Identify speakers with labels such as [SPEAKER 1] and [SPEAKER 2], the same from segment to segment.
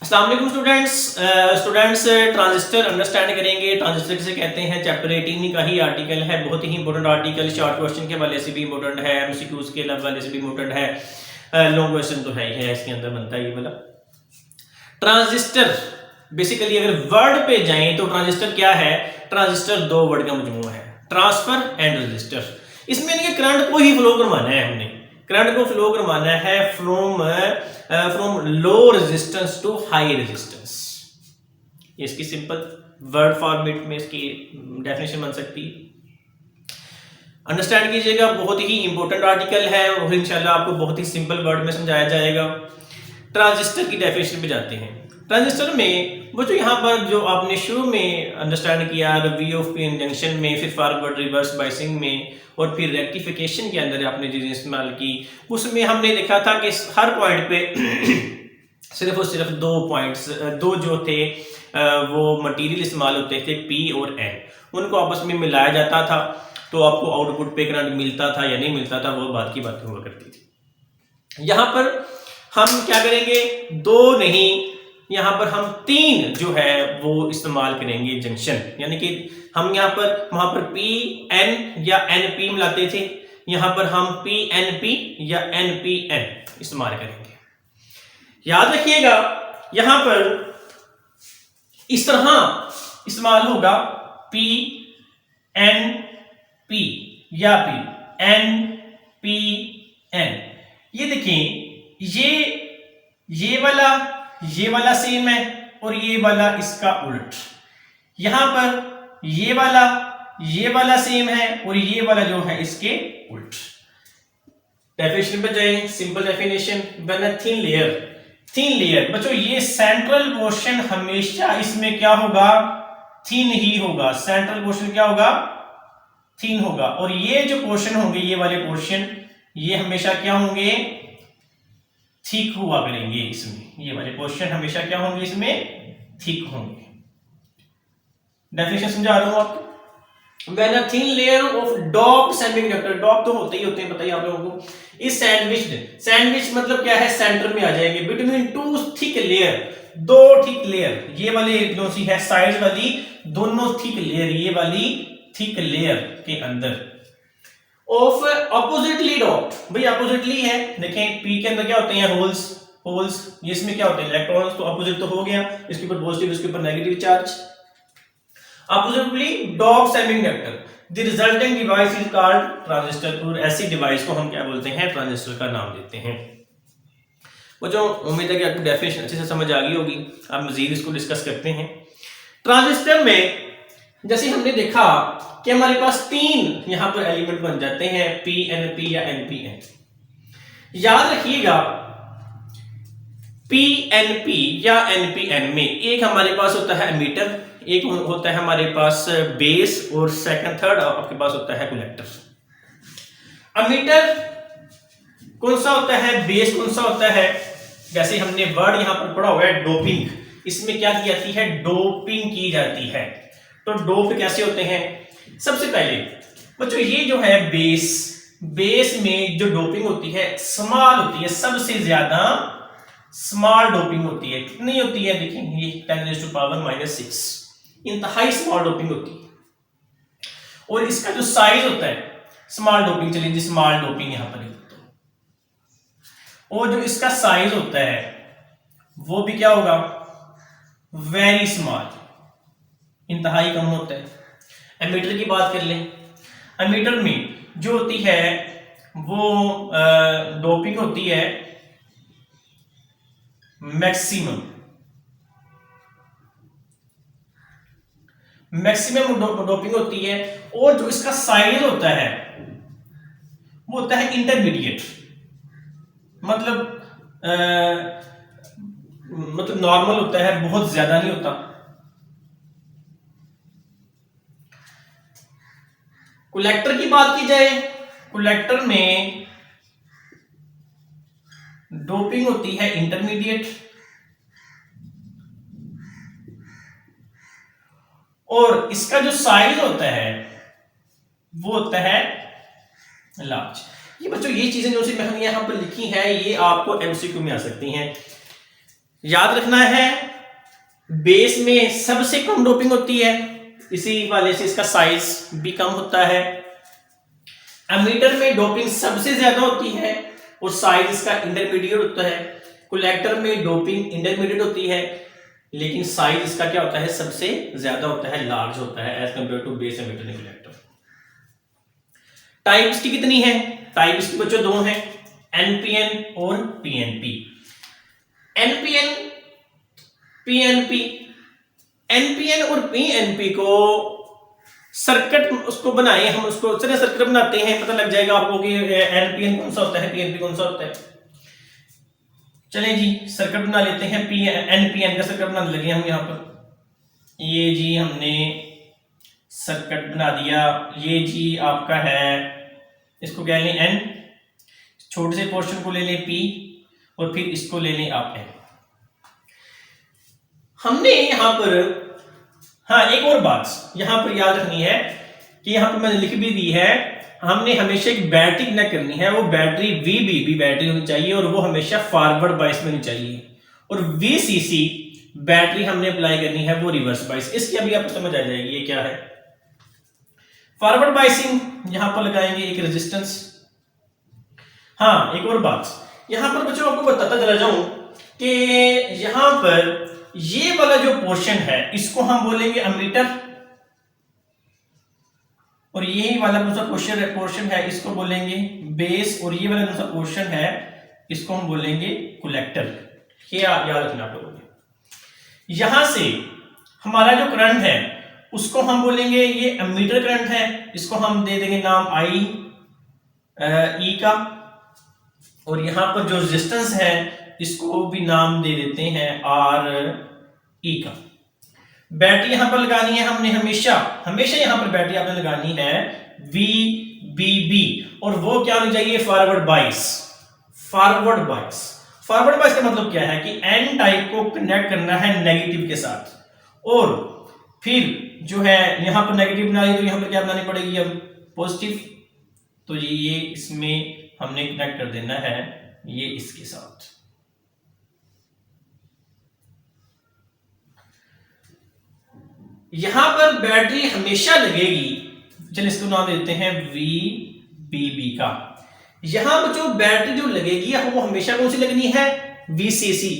[SPEAKER 1] अस्सलाम वालेकुम students transistor understand करेंगे। ट्रांजिस्टर किसे कहते हैं, चैप्टर 18 का ही आर्टिकल है, बहुत ही इंपॉर्टेंट आर्टिकल। शॉर्ट क्वेश्चन के हवाले से भी इंपॉर्टेंट है, एमसीक्यूज के हवाले से भी इंपॉर्टेंट है, लॉन्ग क्वेश्चन तो है ही है, इसके अंदर बनता है ये वाला। ट्रांजिस्टर बेसिकली अगर वर्ड पे जाएं तो ट्रांजिस्टर क्या है, ट्रांजिस्टर दो वर्ड का मजमूआ है, ट्रांसफर एंड रजिस्टर। इसमें इनके करंट को ही फ्लो करवाना है, हमने करंट को फ्लो करवाना है from low resistance to high resistance. इसकी सिंपल वर्ड फॉर्मेट में इसकी डेफिनेशन बन सकती है। अंडरस्टैंड कीजिएगा, बहुत ही इंपॉर्टेंट आर्टिकल है और इंशाल्लाह आपको बहुत ही सिंपल वर्ड में समझाया जाएगा। ट्रांजिस्टर की डेफिनेशन पे जाते हैं। ट्रांजिस्टर में वो जो यहाँ पर जो आपने शुरू में अंडरस्टैंड किया वी ऑफ पी जंक्शन में, फिर फॉरवर्ड रिवर्स बाइसिंग में और फिर रेक्टिफिकेशन के अंदर आपने चीजें इस्तेमाल की, उसमें हमने देखा था कि हर पॉइंट पे सिर्फ और सिर्फ दो जो थे वो मटेरियल इस्तेमाल होते थे, पी और एन, उनको आपस में मिलाया जाता था तो आपको आउटपुट पे करंट मिलता था या नहीं मिलता था, वो बात की बात हुआ करती थी। यहाँ पर हम क्या करेंगे, दो नहीं, यहाँ पर हम तीन जो है वो इस्तेमाल करेंगे जंक्शन, यानी कि हम यहाँ पर वहां पर पी एन या एन पी मिलाते थे, यहाँ पर हम पी एन पी या एन पी एन इस्तेमाल करेंगे। याद रखिएगा यहां पर इस तरह इस्तेमाल होगा पी एन पी या पी एन पी एन। ये देखिए ये वाला सेम है और ये वाला इसका उल्ट। यहां पर ये वाला सेम है और ये वाला जो है इसके उल्ट। डेफिनेशन पे जाएं, simple definition, when a thin layer बच्चों, ये सेंट्रल पोर्शन हमेशा इसमें क्या होगा, थिन ही होगा। सेंट्रल पोर्शन क्या होगा, थिन होगा, और ये जो पोर्शन होंगे, ये वाले पोर्शन, ये हमेशा क्या होंगे, थिक हुआ करेंगे। इसमें ये वाले पोर्शन हमेशा क्या होंगे, इसमें थिक होंगे। डेफिनेशन समझा रहा हूं आपको। When a thin layer of doped semiconductor, डॉप तो होते ही होते हैं, बताइए आप लोगों को, इस सैंडविच मतलब क्या है, सेंटर में आ जाएंगे, बिटवीन टू थिक लेयर, दो थिक लेयर, ये वाली जो सी है साइड वाली, दोनों थिक लेयर, ये वाली थिक लेयर के अंदर ऑफ अपोजिटली डॉप्ड। भाई अपोजिटली है, देखें पी के अंदर क्या होते हैं, होल्स, ये इसमें क्या होते हैं, इलेक्ट्रॉन्स, तो अपोजिट तो हो गया, इसके ऊपर पॉजिटिव, इसके ऊपर negative charge. Oppositely doped semiconductor, the resulting device is called transistor। और ऐसी डिवाइस को हम क्या बोलते हैं, ट्रांजिस्टर का नाम देते हैं। वो जो उम्मीद है कि आपको डेफिनेशन अच्छे से समझ आ गई होगी, आप मजीद इसको डिस्कस करते हैं। ट्रांजिस्टर में जैसे हमने देखा कि हमारे पास तीन यहां पर एलिमेंट बन जाते हैं, पी एन पी या एन पी एन। याद रखिएगा पी एन पी या एन पी एन में एक हमारे पास होता है एमीटर, एक होता है हमारे पास बेस, और सेकंड थर्ड आपके पास होता है कलेक्टर। एमीटर कौन सा होता है, बेस कौन सा होता है, जैसे हमने वर्ड यहां पर पढ़ा हुआ है डोपिंग, इसमें क्या की जाती है, डोपिंग की जाती है। तो डोप कैसे होते हैं, सबसे पहले बच्चों ये जो है बेस में जो डोपिंग होती है स्मॉल होती है, सबसे ज्यादा स्मॉल डोपिंग होती है। कितनी होती है, देखिए ये 10⁻⁻⁶, इंतहाई स्मॉल डोपिंग होती है। और इसका जो साइज होता है, स्मॉल डोपिंग, चलिए जी स्मॉल डोपिंग यहां पर लिखते हैं, और जो इसका साइज होता है वो भी क्या होगा, वेरी स्मॉल, इंतहाई कम होता है। एमीटर की बात कर लें, एमीटर में जो होती है वो डोपिंग होती है मैक्सिमम डोपिंग होती है, और जो इसका साइज होता है वो होता है इंटरमीडिएट, मतलब नॉर्मल होता है, बहुत ज्यादा नहीं होता। कलेक्टर की बात की जाए, कलेक्टर में डोपिंग होती है इंटरमीडिएट, और इसका जो साइज होता है वो होता है लार्ज। ये बच्चों ये चीजें जो सी मैंने यहां पर लिखी हैं ये आपको एमसीक्यू में आ सकती हैं। याद रखना है बेस में सबसे कम डोपिंग होती है, इसी वाले से इसका साइज भी कम होता है। एमीटर में डोपिंग सबसे ज्यादा होती है और साइज इसका इंटरमीडिएट होता है। कलेक्टर में डोपिंग इंटरमीडिएट होती है लेकिन साइज इसका क्या होता है, सबसे ज्यादा होता है, लार्ज होता है as compare to base emitter and collector. Type इसकी कितनी है? टाइप इसकी बच्चों दो हैं, एनपीएन और पीएनपी। एनपीएन पीएनपी, एनपीएन और पीएनपी को सर्किट उसको बनाए हम, उसको चलिए सर्किट बनाते हैं, पता लग जाएगा आपको कि एनपीएन कौन सा होता है, पीएनपी कौन सा होता है। चलें जी सर्किट बना लेते हैं, एनपीएन का सर्किट बनाने लगे हम यहाँ पर। ये जी हमने सर्किट बना दिया, ये जी आपका है, इसको कह लें एन, छोटे से पोर्शन को ले लें पी और फिर इसको ले लें आप एन। हमने यहां पर हाँ एक और बात यहां पर याद रखनी है कि यहां पर मैंने लिख भी दी है, हमने हमेशा एक बैटरी कनेक्ट करनी है, वो बैटरी वीबीबी बैटरी होनी चाहिए और वो हमेशा फॉरवर्ड बाइस में होनी चाहिए, और वीसीसी बैटरी हमने अप्लाई करनी है वो रिवर्स बाइस। इसकी अभी आपको समझ आ जाएगी ये क्या है। फॉरवर्ड बाइसिंग यहां पर लगाएंगे एक रेजिस्टेंस। हाँ एक और बात यहां पर बच्चों आपको बताता चला जाऊं कि यहां पर ये वाला जो पोर्शन है इसको हम बोलेंगे अमीटर, और ये वाला दूसरा पोर्शन है इसको बोलेंगे बेस, और ये वाला दूसरा पोर्शन है इसको हम बोलेंगे कलेक्टर। ये याद रखना आप लोगों ने। यहां से हमारा जो करंट है उसको हम बोलेंगे ये अमीटर करंट है, इसको हम दे देंगे नाम आई ई का, और यहां पर जो रेजिस्टेंस है इसको भी नाम दे देते हैं आर ई का। बैटरी यहां पर लगानी है हमने हमेशा यहां पर बैटरी आपने लगानी है वी बी बी, और वो क्या होनी चाहिए, फॉरवर्ड बाइस। फॉरवर्ड बाइस का मतलब क्या है कि एन टाइप को कनेक्ट करना है नेगेटिव के साथ, और फिर जो है यहां पर नेगेटिव बनानी तो यहां पर क्या बनानी पड़ेगी अब पॉजिटिव, तो ये इसमें हमने कनेक्ट कर देना है ये इसके साथ। यहां पर बैटरी हमेशा लगेगी, चलिए इसको नाम देते हैं वी बी बी का। यहां पर जो बैटरी जो लगेगी वो हमेशा कौन सी लगनी है, वीसीसी।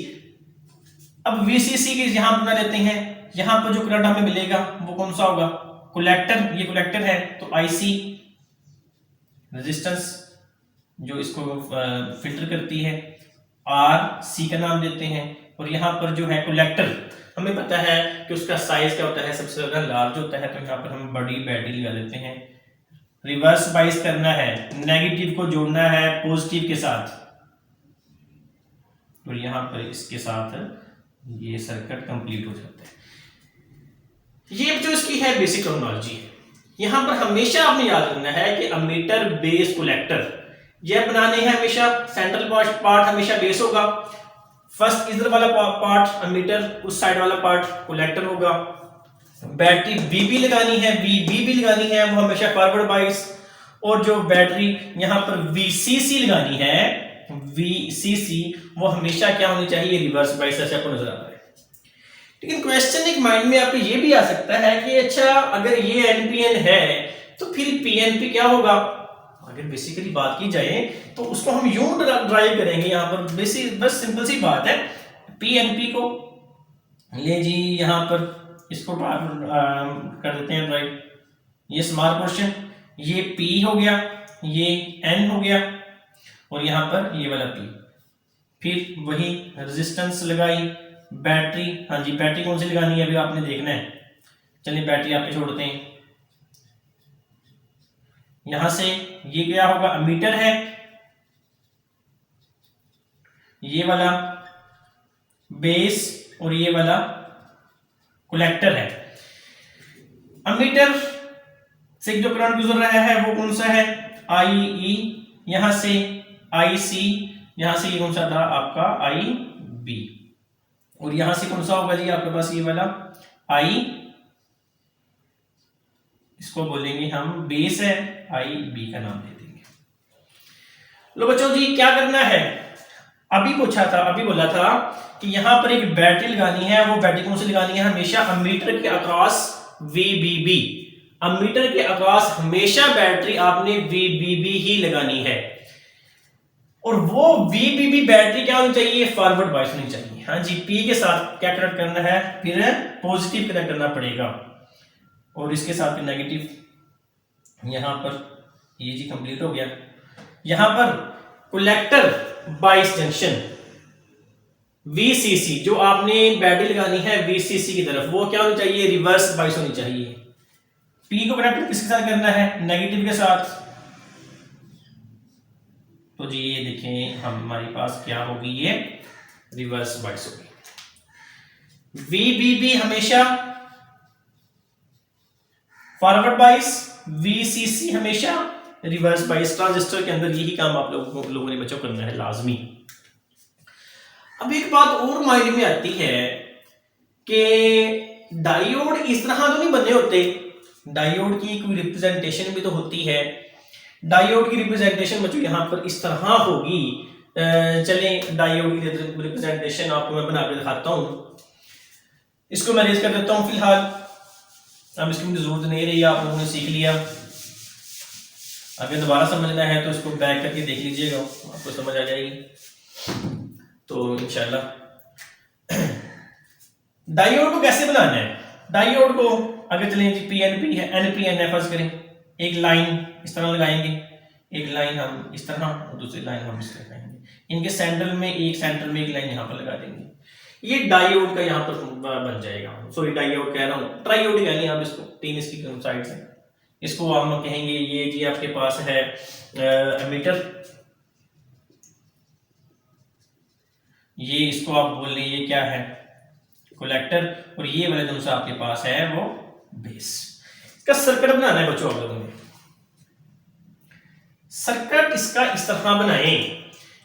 [SPEAKER 1] अब वीसीसी की यहां बना लेते हैं, यहां पर जो करंट हमें मिलेगा वो कौन सा होगा, कलेक्टर, ये कलेक्टर है तो आईसी रेजिस्टेंस जो इसको फिल्टर करती है, आर सी का नाम देते हैं, और यहां पर जो है कलेक्टर हमें पता है कि उसका साइज क्या होता है, सबसे ज्यादा लार्ज होता है, तो यहां पर हम बड़ी बैटरी लगा देते हैं। रिवर्स बाइस करना है, नेगेटिव को जोड़ना है पॉजिटिव के साथ, तो यहां पर इसके साथ ये सर्किट कंप्लीट हो जाता है। ये जो इसकी है बेसिक टर्मिनोलॉजी है। यहां पर हमेशा आपने याद रखना है कि अमीटर बेस कलेक्टर ये बनाने हैं हमेशा, सेंट्रल पार्ट हमेशा बेस होगा, फर्स्ट इधर वाला पार्ट अमीटर, उस साइड वाला पार्ट कलेक्टर होगा। बैटरी बीबी लगानी है, वीबीबी लगानी है वो हमेशा फॉरवर्ड बाइस, और जो बैटरी यहां पर वीसीसी लगानी है, वीसीसी वो हमेशा क्या होनी चाहिए, रिवर्स बाइस। ऐसे आपको नजर आ रहा है। लेकिन क्वेश्चन एक माइंड में आपके ये भी आ सकता है कि अच्छा अगर ये एनपीएन है तो फिर पीएनपी क्या होगा। अगर बेसिकली बात की जाए तो उसको हम यूं ड्राइव करेंगे, यहां पर बेसिक बस सिंपल सी बात है, पीएनपी को ले जी यहां पर इसको कर देते हैं ड्राइव, ये स्मॉल पोर्शन, ये पी हो गया, ये एन हो गया, और यहां पर ये वाला पी, फिर वही रेजिस्टेंस लगाई, बैटरी, हाँ जी बैटरी कौन सी लगानी है अभी आपने देखना है। चलिए बैटरी आप पे छोड़ते हैं, यहां से ये क्या होगा, अमीटर है, ये वाला बेस और ये वाला कलेक्टर है। अमीटर से जो करंट गुजर रहा है वो कौन सा है, आई ई, यहां से आई सी, यहां से ये कौन सा था आपका आई बी, और यहां से कौन सा होगा जी आपके पास ये वाला आई, इसको बोलेंगे हम बेस है, आई बी का नाम दे देंगे। लो बच्चों जी क्या करना है, अभी पूछा था, अभी बोला था कि यहां पर एक बैटरी लगानी है, वो बैटरी कौन सी लगानी है, हमेशा अमीटर के अक्रॉस VBB, अमीटर के अक्रॉस हमेशा बैटरी आपने VBB ही लगानी है, और वो VBB बैटरी क्या होनी चाहिए, फॉरवर्ड बायस होनी चाहिए। हाँ जी, P के साथ क्या कनेक्ट करना है, फिर पॉजिटिव कनेक्ट करना पड़ेगा, और इसके साथ फिर नेगेटिव। यहां पर ये जी कंप्लीट हो गया। यहां पर कलेक्टर बायस जंक्शन VCC, जो आपने बैटरी लगानी है VCC की तरफ, वो क्या होनी चाहिए, रिवर्स बायस होनी चाहिए। P को कनेक्ट किसके साथ करना है, नेगेटिव के साथ। तो जी ये देखें हमारे पास क्या होगी, ये रिवर्स बायस होगी। VBB हमेशा फॉरवर्ड बायस, VCC हमेशा रिवर्स बायस। ट्रांजिस्टर के अंदर यही काम आप लोगों ने बच्चों करना है लाजमी। अब एक बात और माइंड में आती है कि डायोड इस तरह तो नहीं बने होते, डायोड की कोई रिप्रेजेंटेशन भी तो होती है। डायोड की रिप्रेजेंटेशन बच्चों यहां पर इस तरह होगी। चलें डायोड की रिप्रेजेंटेशन आपको मैं बना के दिखाता हूं। इसको मैं रेज कर देता हूं फिलहाल, अब इसकी मुझे जरूरत नहीं रही, आप लोगों ने सीख लिया। अगर दोबारा समझना है तो इसको बैक करके देख लीजिएगा, आपको समझ आ जाएगी तो इंशाल्लाह। डायोड को कैसे बनाना है, डायोड को अगर चलें जी PNP है, NPN है, फर्ज करें एक लाइन इस तरह लगाएंगे, एक लाइन हम इस तरह और दूसरी लाइन हम इस तरह लगाएंगे, इनके सेंटर में एक लाइन यहाँ पर लगा देंगे, ये डायोड का यहाँ पर बन जाएगा। सॉरी डायोड कह रहा हूँ, ट्रायोड कह लें आप इसको, तीन इसकी साइड से। इसको हम कहेंगे ये जी आपके पास है एमीटर, ये इसको आप बोल लें ये क्या है, कलेक्टर, और ये वाला जो सा आपके पास है वो बेस। इसका सर्किट बनाना है बच्चों आप लोगों ने। सर्किट इसका इस तरह बनाएं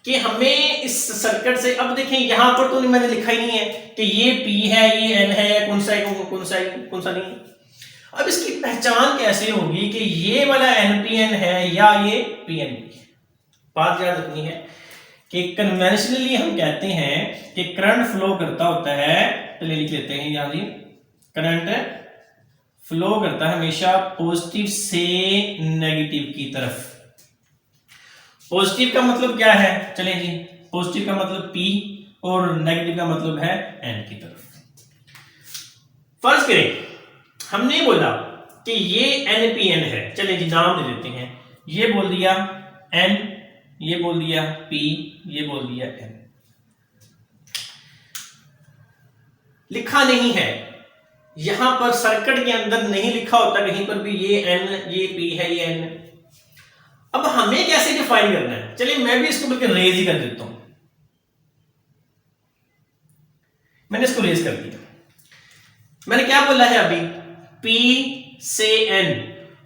[SPEAKER 1] कि हमें इस सर्किट से, अब देखें यहां पर तो मैंने लिखा ही नहीं है कि ये P है, ये N है, कौन सा नहीं। अब इसकी पहचान कैसे होगी कि ये वाला NPN है या ये PNP है। बात याद रखनी है कि कन्वेंशनली हम कहते हैं कि करंट फ्लो करता होता है, तो लिख लेते हैं यहां जी, करंट फ्लो करता है हमेशा पॉजिटिव से नेगेटिव की तरफ। पॉजिटिव का मतलब क्या है, चलें जी, पॉजिटिव का मतलब P और नेगेटिव का मतलब है N की तरफ। फर्ज करें हमने बोला कि ये NPN है, चलें जी नाम दे देते हैं, ये बोल दिया N, ये बोल दिया P, ये बोल दिया N। लिखा नहीं है यहां पर, सर्किट के अंदर नहीं लिखा होता कहीं पर भी ये N, ये P है, ये N। अब हमें कैसे डिफाइन करना है, चलिए मैं भी इसको बल्कि रेज ही कर देता हूं। मैंने इसको रेज कर दिया। मैंने क्या बोला है अभी, P से N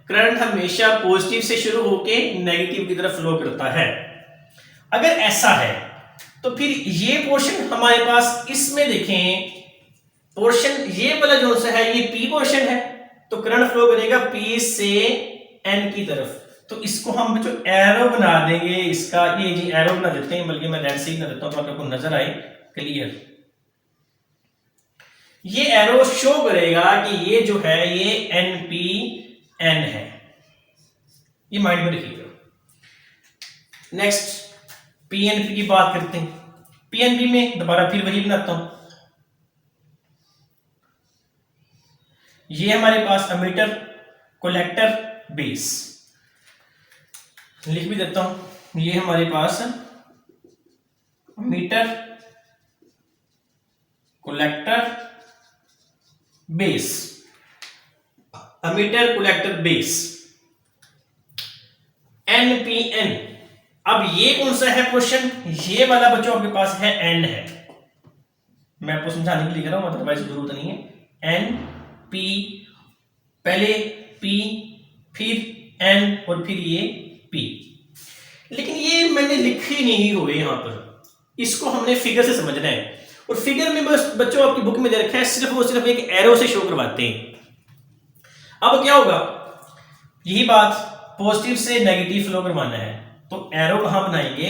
[SPEAKER 1] करंट हमेशा पॉजिटिव से शुरू होके नेगेटिव की तरफ फ्लो करता है। अगर ऐसा है तो फिर ये पोर्शन हमारे पास, इसमें देखें पोर्शन ये वाला जो सा है ये P पोर्शन है, तो करंट फ्लो करेगा P से N की तरफ। तो इसको हम बच्चों एरो बना देंगे, इसका ये जी एरो बना देते हैं, बल्कि मैं रेड से बना देता हूं तो आपको नजर आए क्लियर। ये एरो शो करेगा कि ये जो है ये NPN है, ये माइंड में रखिएगा। नेक्स्ट PNP की बात करते हैं। PNP में दोबारा फिर वही बनाता हूं, ये हमारे पास अमीटर, कलेक्टर, बेस, लिख भी देता हूं, ये हमारे पास emitter, collector, base, emitter, collector, base, NPN। अब ये कौन सा है क्वेश्चन, ये वाला बच्चों आपके पास है N है, मैं आपको समझाने के लिए लिख रहा हूं, अदरवाइज जरूरत नहीं है। NP, पहले P, फिर N और फिर ये P। लेकिन ये मैंने लिखी नहीं हुए यहां पर, इसको हमने फिगर से समझना है, और फिगर में बस बच्चों आपकी बुक में दे रखा है सिर्फ और सिर्फ एक एरो से शो करवाते हैं। अब क्या होगा, यही बात पॉजिटिव से नेगेटिव फ्लो करवाना है, तो एरो कहां बनाएंगे,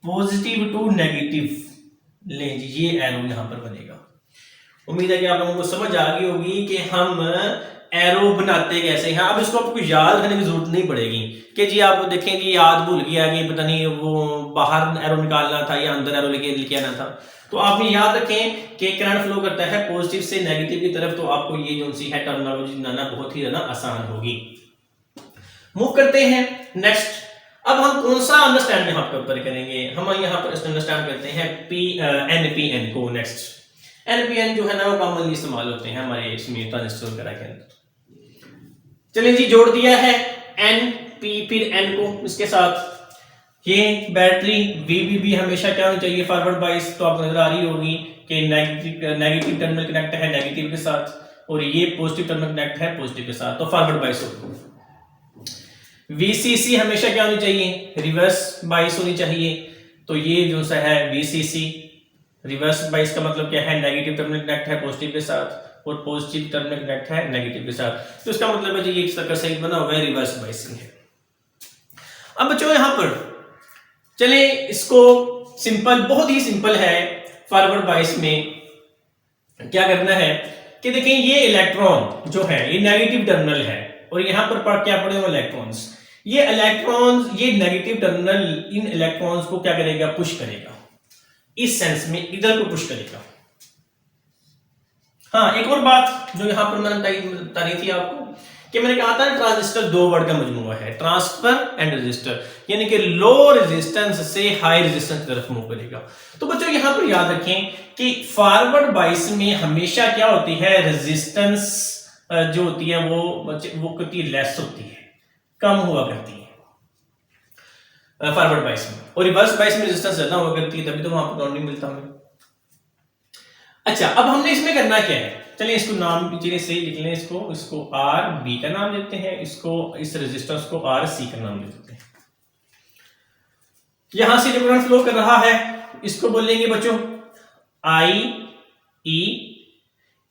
[SPEAKER 1] पॉजिटिव टू नेगेटिव लें जी, ये एरो यहां पर बनेगा। उम्मीद है कि आप लोगों को समझ आ गई होगी कि हम एरो बनाते कैसे हैं। अब इसको आपको याद रखने की जरूरत नहीं पड़ेगी कि जी आप देखें जी याद भूल गया कि पता नहीं वो बाहर एरो निकालना था या अंदर एरो लेके आना था। तो आप ये याद रखें कि करंट फ्लो करता है पॉजिटिव से नेगेटिव की तरफ, तो आपको ये जो सी है टर्मिनोलॉजी बनाना बहुत ही ज्यादा आसान होगी। मूव करते हैं नेक्स्ट। अब हम कौन सा अंडरस्टैंड यहाँ पर ऊपर करेंगे, हम यहाँ पर अंडरस्टैंड करते हैं एनपीएन को। नेक्स्ट एनपीएन जो है ना वो कॉमनली इस्तेमाल होते हैं हमारे इसमें ट्रांजिस्टर वगैरह के अंदर। चलिए जी जोड़ दिया है एन पी फिर एन को इसके साथ। ये बैटरी वीबीबी हमेशा क्या होनी चाहिए, फॉरवर्ड बाइस। तो आपको नजर आ रही होगी कि नेगेटिव टर्मिनल कनेक्ट है नेगेटिव के साथ, और ये पॉजिटिव टर्मिनल कनेक्ट है पॉजिटिव के साथ, तो फॉरवर्ड बाइस होगी। वीसीसी हमेशा क्या होनी चाहिए, रिवर्स बाइस होनी चाहिए। तो ये जो सा है वीसीसी रिवर्स बाइस का मतलब क्या है, नेगेटिव टर्मिनल कनेक्ट है पॉजिटिव के साथ और पॉजिटिव टर्मिनल कनेक्ट है नेगेटिव के साथ। तो इसका मतलब है जी ये सर्किट सही बना हुआ है, रिवर्स बाइसिंग है। अब बच्चों यहां पर चले इसको सिंपल, बहुत ही सिंपल है। फॉरवर्ड बाइस में क्या करना है कि देखें ये इलेक्ट्रॉन जो है ये नेगेटिव टर्मिनल है और यहां पर क्या पड़े हुए इलेक्ट्रॉन्स। ये इलेक्ट्रॉन्स ये नेगेटिव टर्मिनल इन इलेक्ट्रॉन्स को क्या करेगा, पुश करेगा, इस सेंस में इधर को पुश करेगा। हाँ एक और बात जो यहां पर मैंने बता रही थी आपको कि मैंने कहा था ट्रांजिस्टर दो वर्ड का मजमूआ है, ट्रांसफर एंड रेजिस्टर, यानी कि लो रेजिस्टेंस से हाई रेजिस्टेंस की तरफ मूव करेगा। तो बच्चों यहां पर याद रखें कि फॉरवर्ड बाइस में हमेशा क्या होती है, रेजिस्टेंस जो होती है वो कितनी लेस होती है, कम हुआ करती है फॉरवर्ड बाइस में, और रिवर्स बाइस में रेजिस्टेंस ज्यादा हुआ करती है, तभी तो वहां पर ग्राउंडिंग मिलता है। अच्छा अब हमने इसमें करना क्या है, चलिए इसको नाम पीछे से लिख लें, इसको आर बी का नाम देते हैं, इसको इस रेजिस्टेंस को आर सी का नाम देते हैं। यहां से जो करंट फ्लो कर रहा है इसको बोलेंगे बच्चों आई ई,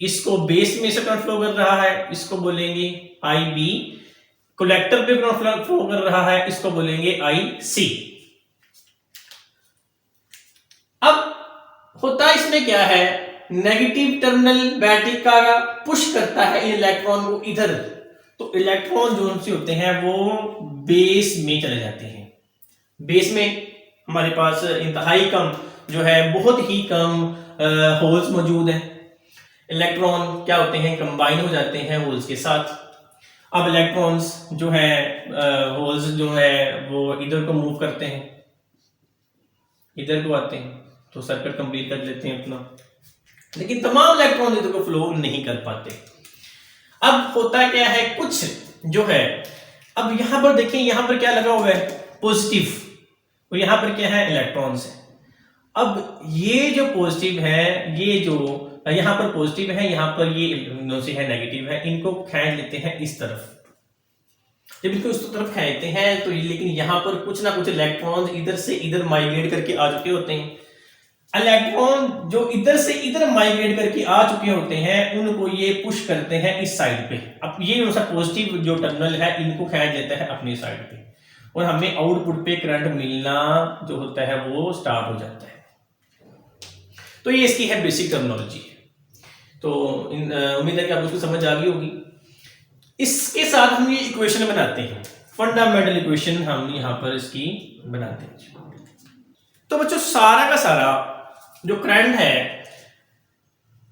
[SPEAKER 1] इसको बेस में से करंट फ्लो कर रहा है इसको बोलेंगे आई बी, कलेक्टर पे करंट फ्लो कर रहा है इसको बोलेंगे आई सी। अब होता इसमें क्या है, नेगेटिव टर्मिनल बैटरी का पुश करता है इलेक्ट्रॉन को इधर, तो इलेक्ट्रॉन जो से होते हैं वो बेस में चले जाते हैं। बेस में हमारे पास इंतहाई कम जो है बहुत ही कम होल्स मौजूद हैं। इलेक्ट्रॉन क्या होते हैं, कंबाइन हो जाते हैं होल्स के साथ। अब इलेक्ट्रॉन्स जो है होल्स जो है वो इधर को मूव करते हैं, इधर को आते हैं, तो सर्किट कंप्लीट कर लेते हैं अपना, लेकिन तमाम इलेक्ट्रॉन इधर को फ्लो नहीं कर पाते। अब होता क्या है कुछ जो है, अब यहां पर देखिए यहां पर क्या लगा हुआ है पॉजिटिव, और यहां पर क्या है इलेक्ट्रॉन्स है। अब ये जो पॉजिटिव है, ये जो यहां पर पॉजिटिव है, यहां पर ये से है नेगेटिव है, इनको खींच लेते हैं इस तरफ। जब इनको इस तरफ खींचते हैं तो लेकिन यहां पर कुछ ना कुछ इलेक्ट्रॉन्स इधर से इधर माइग्रेट करके आ चुके होते हैं। इलेक्ट्रॉन जो इधर से इधर माइग्रेट करके आ चुके होते हैं उनको ये पुश करते हैं इस साइड पे। अब ये पॉजिटिव जो टर्मिनल है इनको खींच देता है अपनी साइड पे, और हमें आउटपुट पे करंट मिलना जो होता है वो स्टार्ट हो जाता है। तो ये इसकी है बेसिक टर्मिनोलॉजी। तो उम्मीद है कि आपको इसको समझ आ गई होगी। इसके साथ हम ये इक्वेशन बनाते हैं, फंडामेंटल इक्वेशन हम यहां पर इसकी बनाते हैं। तो बच्चों सारा का सारा जो करंट है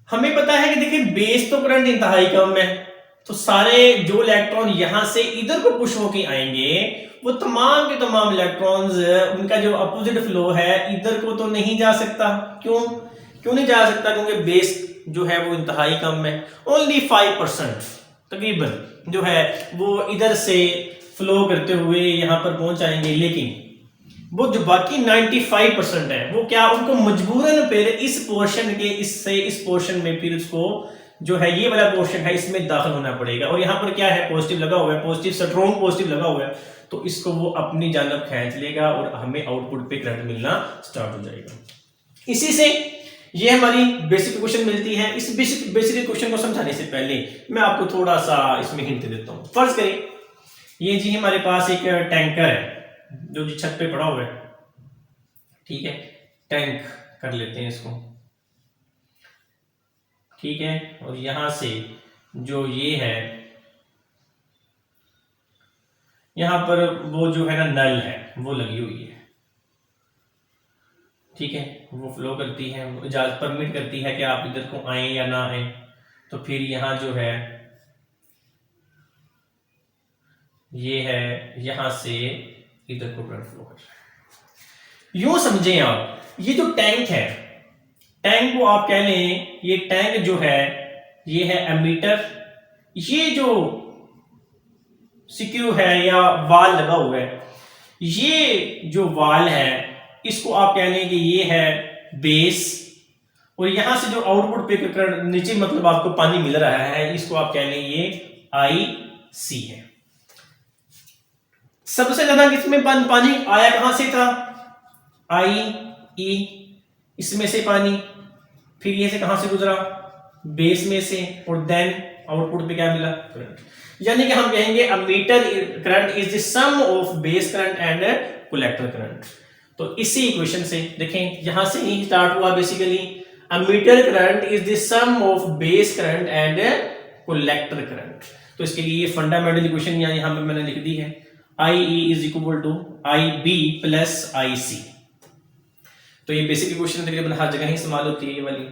[SPEAKER 1] हमें पता है कि देखिए बेस तो करंट इंतहाई कम है, तो सारे जो इलेक्ट्रॉन यहां से इधर को पुश होके आएंगे वो तमाम के तमाम इलेक्ट्रॉन्स उनका जो अपोजिट फ्लो है इधर को तो नहीं जा सकता। क्यों नहीं जा सकता, क्योंकि बेस जो है वो इंतहाई कम है। ओनली 5% तकरीबन जो है वो इधर से फ्लो करते हुए यहां पर पहुंच आएंगे, लेकिन वो जो बाकी 95% है वो क्या, उनको मजबूरन फिर इस पोर्शन के इससे इस पोर्शन में फिर उसको जो है ये वाला पोर्शन है इसमें दाखिल होना पड़ेगा। और यहाँ पर क्या है पॉजिटिव लगा हुआ है, पॉजिटिव स्ट्रॉन्ग पॉजिटिव लगा हुआ है, तो इसको वो अपनी जानब खींच लेगा और हमें आउटपुट पे करंट मिलना स्टार्ट हो जाएगा। इसी से ये हमारी बेसिक इक्वेशन मिलती है। इस बेसिक इक्वेशन को समझाने से पहले मैं आपको थोड़ा सा इसमें हिंट देता हूँ। फर्ज करें ये जी हमारे पास एक टैंकर है जो जी छत पे पड़ा हुआ है, ठीक है, टैंक कर लेते हैं इसको, ठीक है। और यहां से जो ये है, यहां पर वो जो है ना नल है वो लगी हुई है, ठीक है। वो फ्लो करती है, वो इजाजत परमिट करती है कि आप इधर को आए या ना आए। तो फिर यहाँ जो है ये है, यहां से इधर को करंट फ्लो कर रहा है। यूं समझें आप, ये जो टैंक है, टैंक को आप कह लें, ये टैंक जो है ये है एमीटर, ये जो सिक्यू है या वाल लगा हुआ है, ये जो वाल है इसको आप कह लें कि ये है बेस, और यहां से जो आउटपुट पे करंट नीचे मतलब आपको पानी मिल रहा है, इसको आप कह लें ये आई सी है। सबसे ज्यादा किसमें पानी आया कहां से था, आई ई, इसमें से पानी, फिर ये से कहां से गुजरा, बेस में से, और देन आउटपुट पे क्या मिला, करंट। यानी कि हम कहेंगे emitter current is the sum of base current and collector current. तो इसी इक्वेशन से देखें, यहां से ही स्टार्ट हुआ basically, emitter current is the sum of base current and collector current. तो इसके लिए ये फंडामेंटल इक्वेशन यहां पे मैंने लिख दी है, I E is equal to I B plus I C. तो ये बेसिक इक्वेशन तकरीबन हर जगह ही इस्तेमाल होती है ये वाली।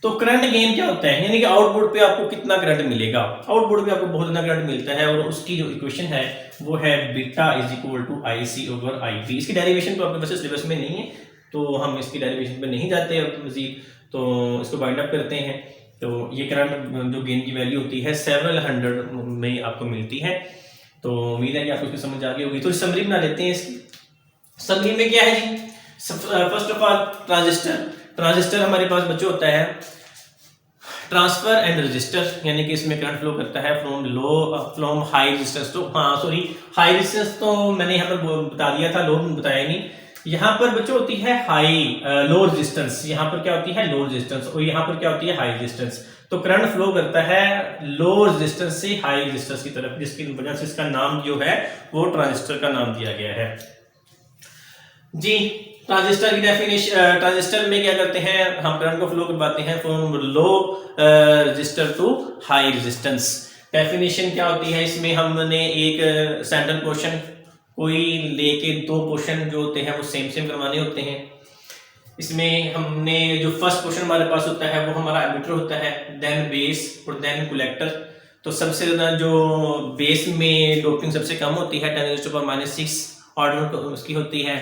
[SPEAKER 1] तो करंट गेन क्या होता है, यानी कि आउटपुट पे आपको कितना करंट मिलेगा, आउटपुट पे आपको बहुत ज्यादा करंट मिलता है, और उसकी जो इक्वेशन है वो है beta is equal to I C over I B. इसकी डेरिवेशन तो आपके वैसे सिलेबस में नहीं है, तो हम इसकी डेरिवेशन पे नहीं जाते अब मजीद, तो इसको बाइंड अप करते हैं। तो ये करंट जो गेन की वैल्यू होती है 700 में आपको मिलती है। तो उम्मीद है कि आपको इसकी समझ आ गई होगी। तो समरी बना लेते हैं इसकी। समरी में क्या है जी, फर्स्ट ऑफ ऑल ट्रांजिस्टर हमारे पास बच्चों होता है ट्रांसफर एंड रजिस्टर, यानी कि इसमें करंट फ्लो करता है from high resistance to, high resistance तो मैंने यहाँ पर बता दिया था, लो बताया नहीं। यहाँ पर बच्चों होती है लो रेजिस्टेंस, यहाँ पर क्या होती है लो रेजिस्टेंस, और यहाँ पर क्या होती है हाई रेजिस्टेंस। तो करंट फ्लो करता है लो रेजिस्टेंस से हाई रेजिस्टेंस की तरफ, जिसकी वजह से इसका नाम जो है वो ट्रांजिस्टर का नाम दिया गया है जी। ट्रांजिस्टर की डेफिनेशन, ट्रांजिस्टर में क्या करते हैं, हम करंट को फ्लो करवाते हैं from low resistor to high resistance. Definition क्या होती है, इसमें हमने एक सेंट्रल पोर्शन कोई लेके दो पोर्शन जो होते हैं वो सेम करवाने होते हैं। इसमें हमने जो फर्स्ट पोर्शन हमारे पास होता है वो हमारा एमीटर होता है, देन बेस और देन कलेक्टर। तो सबसे ज्यादा जो बेस में डोपिंग सबसे कम होती है 10⁻⁻⁶ ऑर्डर उसकी होती है।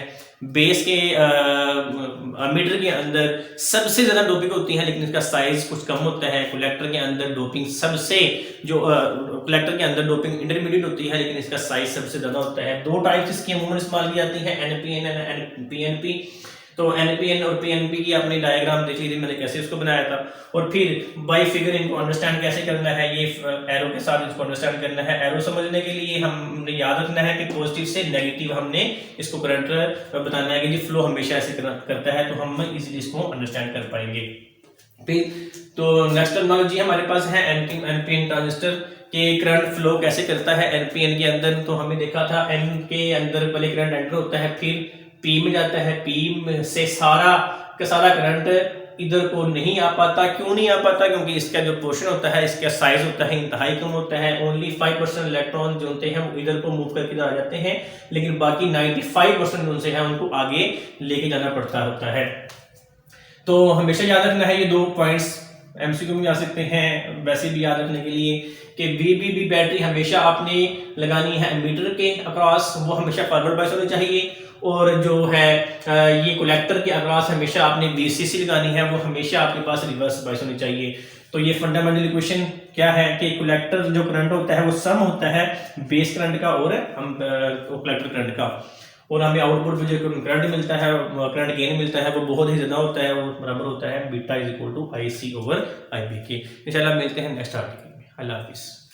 [SPEAKER 1] बेस के मीटर के अंदर सबसे ज्यादा डोपिंग होती है, लेकिन इसका साइज कुछ कम होता है। कलेक्टर के अंदर डोपिंग सबसे जो कलेक्टर के अंदर डोपिंग इंटरमीडिएट होती है, लेकिन इसका साइज सबसे ज्यादा होता है। दो टाइप्स इसकी अमूमन इस्तेमाल की जाती है, एनपीएन एंड पीएनपी। तो एनपीएन और पीएनपी की आपने डायग्राम देख ली थी मैंने कैसे उसको बनाया था, और फिर बाय फिगर इनको अंडरस्टैंड कैसे करना है, ये एरो के साथ इसको अंडरस्टैंड करना है। एरो समझने के लिए हमने याद रखना है कि पॉजिटिव से नेगेटिव हमने इसको करंट बताना है कि जी फ्लो हमेशा ऐसे करता है, तो हम इजीली इसको अंडरस्टैंड कर पाएंगे। फिर तो नेक्स्ट टर्मिनोलॉजी हमारे पास है एनपीएन ट्रांजिस्टर के करंट फ्लो कैसे करता है एनपीएन के अंदर। तो हमने देखा था एन के अंदर पहले करंट एंटर होता है, फिर पी में जाता है, पी से सारा का सारा करंट इधर को नहीं आ पाता। क्यों नहीं आ पाता, क्योंकि इसका जो पोर्शन होता है इसका साइज होता है इंतहाई कम होता है। ओनली 5% इलेक्ट्रॉन जो होते हैं वो इधर को मूव करके आ जाते हैं, लेकिन बाकी 95% जो उनसे है उनको आगे लेके जाना पड़ता होता है। तो हमेशा याद रखना है ये दो पॉइंट्स, एमसीक्यू में आ सकते हैं, वैसे भी याद रखने के लिए कि वीबीबी बैटरी हमेशा आपने लगानी है एमीटर के अक्रॉस, वो हमेशा फॉरवर्ड बायस होनी चाहिए। और जो है ये कलेक्टर के अक्रॉस हमेशा आपने वीसीसी लगानी है, वो हमेशा आपके पास रिवर्स बायस होनी चाहिए। तो ये फंडामेंटल इक्वेशन क्या है कि कलेक्टर जो करंट होता है वो सम होता है बेस करंट का और हम कलेक्टर करंट का, और हमें आउटपुट में जो करंट मिलता है, करंट गेन मिलता है, वो बहुत ही ज्यादा होता है, वो बराबर होता है beta is equal to I C over I B के। इंशाल्लाह मिलते हैं नेक्स्ट आर्टिकल में। अल्लाह हाफिज़।